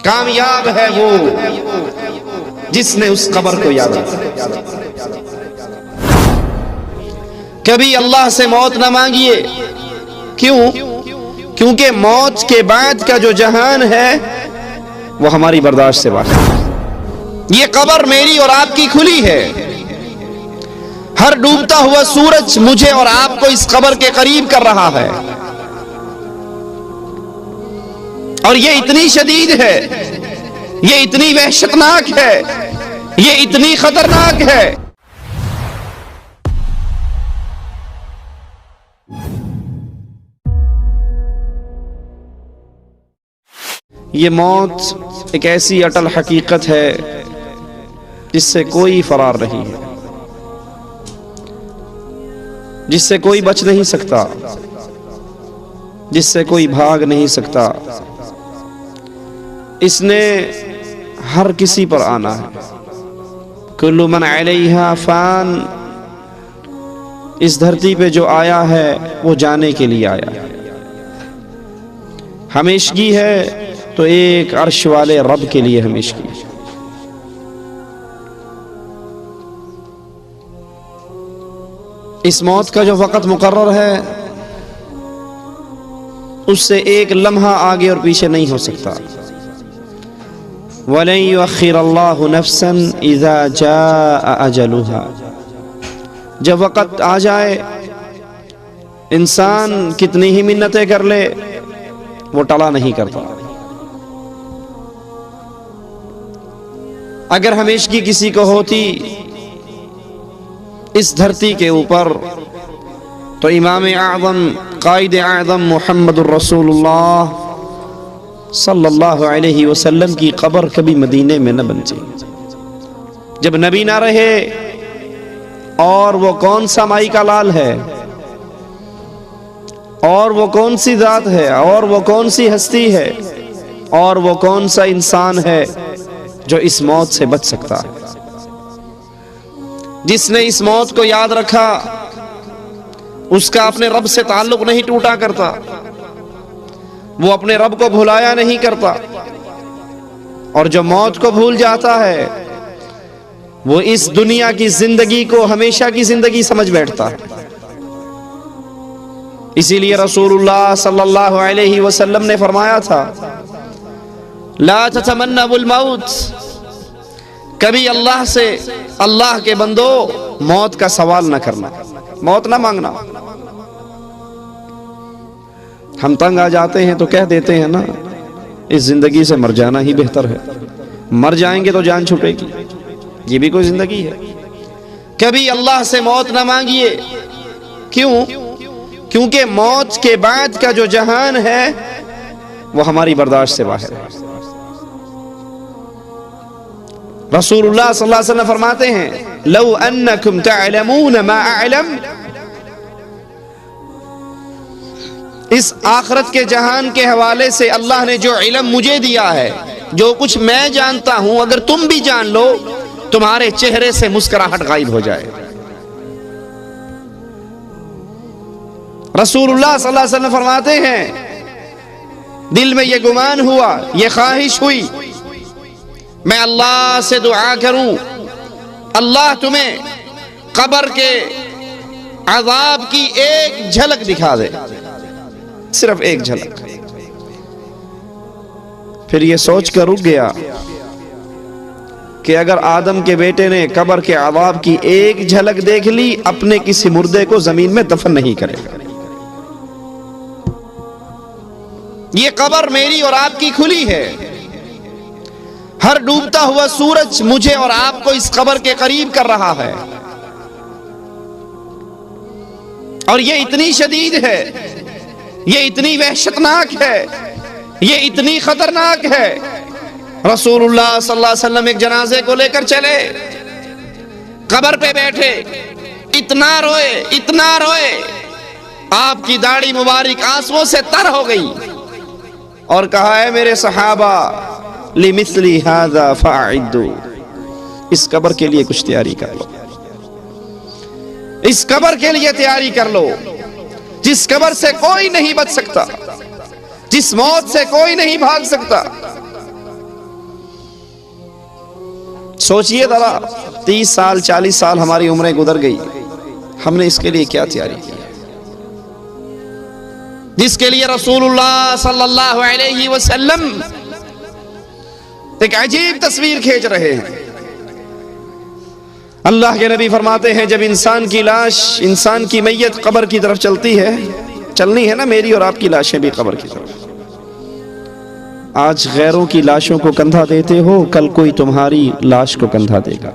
कामयाब है वो जिसने उस कब्र को याद रखा। कभी अल्लाह से मौत ना मांगिए। क्यों? क्योंकि मौत के बाद का जो जहान है वो हमारी बर्दाश्त से बाहर। ये कब्र मेरी और आपकी खुली है। हर डूबता हुआ सूरज मुझे और आपको इस कब्र के करीब कर रहा है। और ये इतनी शदीद है, ये इतनी वहशतनाक है, ये इतनी खतरनाक है। ये मौत एक ऐसी अटल हकीकत है जिससे कोई फरार नहीं है, जिससे कोई बच नहीं सकता, जिससे कोई भाग नहीं सकता। इसने हर किसी पर आना है। कुल्लु मन अलैहा फान। इस धरती पे जो आया है वो जाने के लिए आया है। हमेशगी है तो एक अर्श वाले रब के लिए हमेशगी है। इस मौत का जो वक़्त मुकर्रर है उससे एक लम्हा आगे और पीछे नहीं हो सकता। वलन युअख्खिरल्लाहु नफ्सन इज़ा जाअ अजलुहा। जब वक़्त आ जाए, इंसान कितनी ही मिन्नतें कर ले वो टला नहीं करता। अगर हमेशगी किसी को होती इस धरती के ऊपर तो इमाम आज़म कायद आज़म मुहम्मदुर रसूलुल्लाह सल्लल्लाहु अलैहि वसल्लम की कब्र कभी मदीने में न बनती। जब नबी ना रहे, और वो कौन सा माई का लाल है, और वो कौन सी जात है, और वो कौन सी हस्ती है, और वो कौन सा इंसान है जो इस मौत से बच सकता है। जिसने इस मौत को याद रखा उसका अपने रब से ताल्लुक नहीं टूटा करता, वो अपने रब को भुलाया नहीं करता। और जो मौत को भूल जाता है वो इस दुनिया की जिंदगी को हमेशा की जिंदगी समझ बैठता है। इसीलिए रसूलुल्लाह सल्लल्लाहु अलैहि वसल्लम ने फरमाया था, ला ततमन्नउल मौत। कभी अल्लाह से, अल्लाह के बंदो, मौत का सवाल ना करना, मौत ना मांगना। हम तंग आ जाते हैं तो कह देते हैं ना, इस जिंदगी से मर जाना ही बेहतर है, मर जाएंगे तो जान छूटेगी, ये भी कोई जिंदगी है। कभी अल्लाह से मौत ना मांगिए। क्यों? क्योंकि मौत के बाद का जो जहान है वो हमारी बर्दाश्त से बाहर है। रसूलुल्लाह सल्लल्लाहु अलैहि वसल्लम फरमाते हैं, लौ अन्नकुम तअलमून मा अअलम। इस आखिरत के जहान के हवाले से अल्लाह ने जो इल्म मुझे दिया है, जो कुछ मैं जानता हूं, अगर तुम भी जान लो तुम्हारे चेहरे से मुस्कुराहट गायब हो जाए। रसूलुल्लाह सल्लल्लाहु अलैहि वसल्लम फरमाते हैं, दिल में ये गुमान हुआ, ये ख्वाहिश हुई, मैं अल्लाह से दुआ करूं, अल्लाह तुम्हें कब्र के अजाब की एक झलक दिखा दे, सिर्फ एक झलक। फिर ये सोच कर रुक गया कि अगर आदम के बेटे ने कब्र के अजाब की एक झलक देख ली, अपने किसी मुर्दे को जमीन में दफन नहीं करेगा। ये कब्र मेरी और आपकी खुली है। हर डूबता हुआ सूरज मुझे और आपको इस कब्र के करीब कर रहा है। और ये इतनी शदीद है, ये इतनी वहशतनाक है, ये इतनी खतरनाक है। रसूलुल्लाह सल्लल्लाहु अलैहि वसल्लम एक जनाजे को लेकर चले, कब्र पे बैठे, इतना रोए, इतना रोए, आपकी दाढ़ी मुबारक आंसुओं से तर हो गई और कहा, है मेरे सहाबा, लिमिस्ली हाज़ा फ़अइद्दू। इस कब्र के लिए कुछ तैयारी कर लो, इस कब्र के लिए तैयारी कर लो, जिस कब्र से कोई नहीं बच सकता, जिस मौत से कोई नहीं भाग सकता। सोचिए जरा, 30 साल 40 साल हमारी उम्रें गुजर गई, हमने इसके लिए क्या तैयारी की जिसके लिए रसूलुल्लाह सल्लल्लाहु अलैहि वसल्लम एक अजीब तस्वीर खींच रहे हैं। अल्लाह के नबी फरमाते हैं, जब इंसान की लाश, इंसान की मैयत कब्र की तरफ चलती है, चलनी है ना मेरी और आपकी लाशें भी कब्र की तरफ। आज गैरों की लाशों को कंधा देते हो, कल कोई तुम्हारी लाश को कंधा देगा।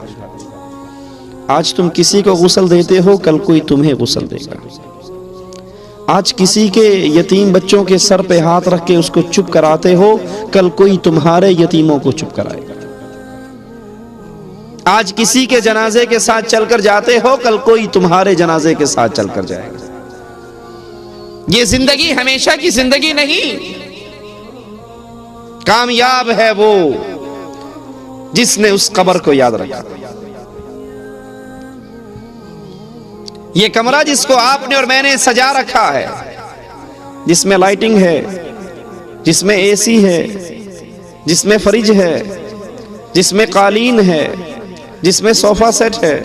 आज तुम किसी को गुस्ल देते हो, कल कोई तुम्हें गुस्ल देगा। आज किसी के यतीम बच्चों के सर पे हाथ रख के उसको चुप कराते हो, कल कोई तुम्हारे यतीमों को चुप कराएगा। आज किसी के जनाजे के साथ चलकर जाते हो, कल कोई तुम्हारे जनाजे के साथ चलकर जाएगा। ये जिंदगी हमेशा की जिंदगी नहीं। कामयाब है वो जिसने उस कब्र को याद रखा। ये कमरा जिसको आपने और मैंने सजा रखा है, जिसमें लाइटिंग है, जिसमें एसी है, जिसमें फ्रिज है, जिसमें कालीन है, जिसमें सोफा सेट है,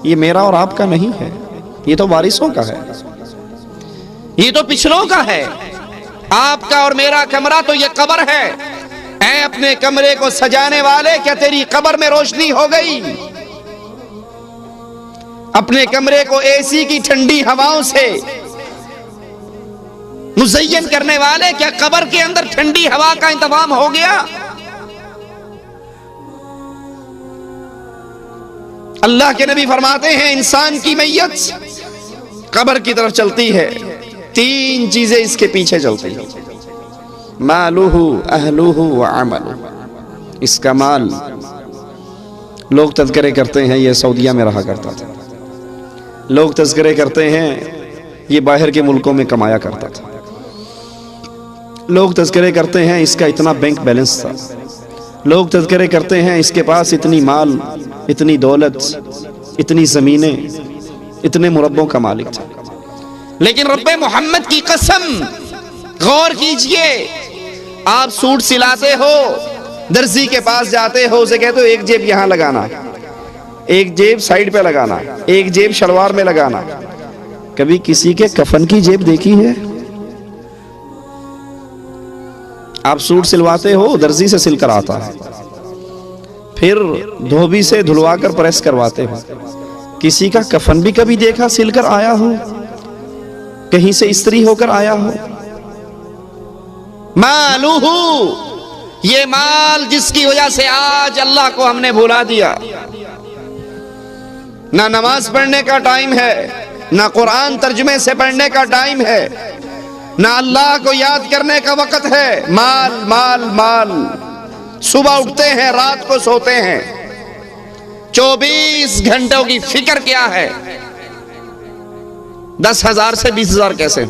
ये मेरा और आपका नहीं है। ये तो वारिसों का है, ये तो पिछलों का है। आपका और मेरा कमरा तो ये कब्र है। ऐ अपने कमरे को सजाने वाले, क्या तेरी कब्र में रोशनी हो गई? अपने कमरे को एसी की ठंडी हवाओं से मुज़य्यन करने वाले, क्या कब्र के अंदर ठंडी हवा का इंतजाम हो गया? अल्लाह के नबी फरमाते हैं, इंसान की मैयत कब्र की तरफ चलती है, 3 चीजें इसके पीछे चलती हैं, मालुहु अहलुहु व अमलुहु। इसका माल, लोग तज़किरे करते हैं ये सऊदिया में रहा करता था, लोग तज़किरे करते हैं ये बाहर के मुल्कों में कमाया करता था, लोग तज़किरे करते हैं इसका इतना बैंक बैलेंस था, लोग तज़किरे करते हैं इसके पास इतनी माल, इतनी दौलत, इतनी ज़मीनें, इतने मुरब्बों का मालिक था। लेकिन रब्बे मोहम्मद की कसम, गौर कीजिए, आप सूट सिलाते हो, दर्जी के पास जाते हो, उसे कहते हो एक जेब यहां लगाना, एक जेब साइड पे लगाना, एक जेब शलवार में लगाना। कभी किसी के कफन की जेब देखी है? आप सूट सिलवाते हो, दर्जी से सिलकर आता है, फिर धोबी से धुलवा कर प्रेस करवाते हो। किसी का कफन भी कभी देखा सिलकर आया हो, कहीं से इस्त्री होकर आया हो? मालूहू, ये माल जिसकी वजह से आज अल्लाह को हमने भुला दिया। ना नमाज पढ़ने का टाइम है, ना कुरान तर्जुमे से पढ़ने का टाइम है, ना अल्लाह को याद करने का वक्त है। माल माल माल, सुबह उठते हैं, रात को सोते हैं, 24 घंटों की फिक्र क्या है? 10,000 से 20,000 कैसे?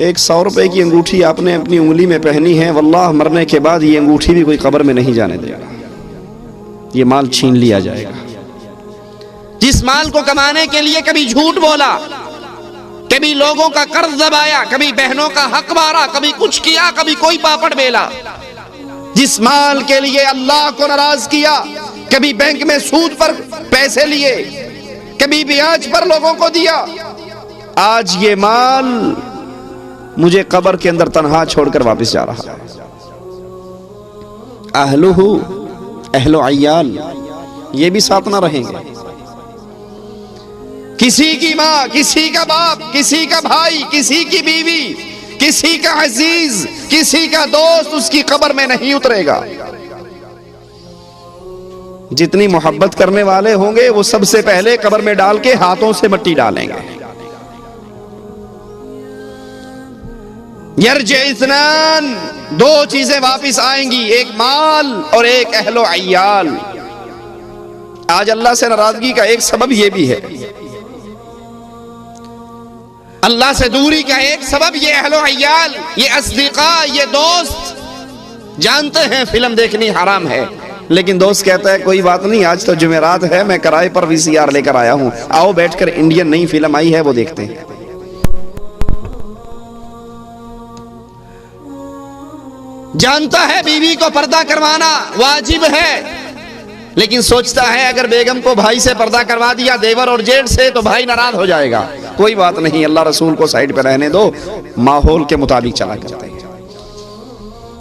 एक 100 रुपए की अंगूठी आपने अपनी उंगली में पहनी है, वल्लाह मरने के बाद ये अंगूठी भी कोई कब्र में नहीं जाने देगा, ये माल छीन लिया जाएगा। जिस माल को कमाने के लिए कभी झूठ बोला, कभी लोगों का कर्ज दबाया, कभी बहनों का हक मारा, कभी कुछ किया, कभी कोई पापड़ बेला, जिस माल के लिए अल्लाह को नाराज किया, कभी बैंक में सूद पर पैसे लिए, कभी ब्याज पर लोगों को दिया, आज ये माल मुझे कब्र के अंदर तन्हा छोड़कर वापस जा रहा है। अहलुहु अहलो अय्याल, ये भी साथ ना रहेंगे। किसी की माँ, किसी का बाप, किसी का भाई, किसी की बीवी, किसी का अजीज, किसी का दोस्त उसकी कब्र में नहीं उतरेगा। जितनी मोहब्बत करने वाले होंगे वो सबसे पहले कब्र में डाल के हाथों से मिट्टी डालेंगे। यर्ज इस्नान, 2 चीजें वापिस आएंगी, एक माल और एक अहलो अय्याल। आज अल्लाह से नाराजगी का एक सबब यह भी है, अल्लाह से दूरी का एक सबब ये अहलो अय्याल, ये अस्दिका, ये दोस्त। जानते हैं फिल्म देखनी हराम है, लेकिन दोस्त कहता है कोई बात नहीं, आज तो जुमेरात है, मैं किराए पर VCR लेकर आया हूं, आओ बैठकर इंडियन नई फिल्म आई है वो देखते हैं। जानता है बीवी को पर्दा करवाना वाजिब है, लेकिन सोचता है अगर बेगम को भाई से पर्दा करवा दिया, देवर और जेठ से, तो भाई नाराज हो जाएगा। कोई बात नहीं, अल्लाह रसूल को साइड पे रहने दो, माहौल के मुताबिक चला करते हैं।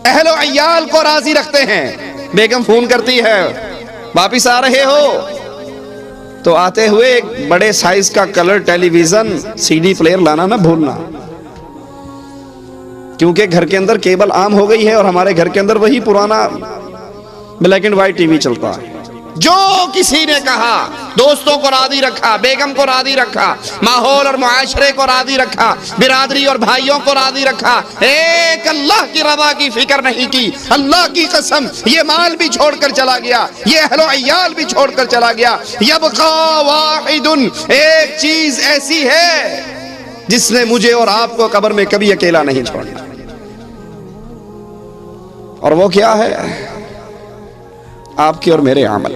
अहलो अय्याल को राजी रखते हैं। बेगम फोन करती है, वापिस आ रहे हो? तो आते हुए एक बड़े साइज का कलर टेलीविजन सीडी प्लेयर लाना ना भूलना, क्योंकि घर के अंदर केबल आम हो गई है और हमारे घर के अंदर वही पुराना ब्लैक एंड व्हाइट टीवी चलता है। जो किसी ने कहा, दोस्तों को राजी रखा, बेगम को राजी रखा, माहौल और मुआशरे को राजी रखा, बिरादरी और भाइयों को राजी रखा, एक अल्लाह की रज़ा की फिक्र नहीं की। अल्लाह की कसम, ये माल भी छोड़कर चला गया, ये अहलो अय्याल भी छोड़कर चला गया। यबका वाहिदुन, एक चीज ऐसी है जिसने मुझे और आपको कब्र में कभी अकेला नहीं छोड़ना, और वो क्या है? आपके और मेरे अमल।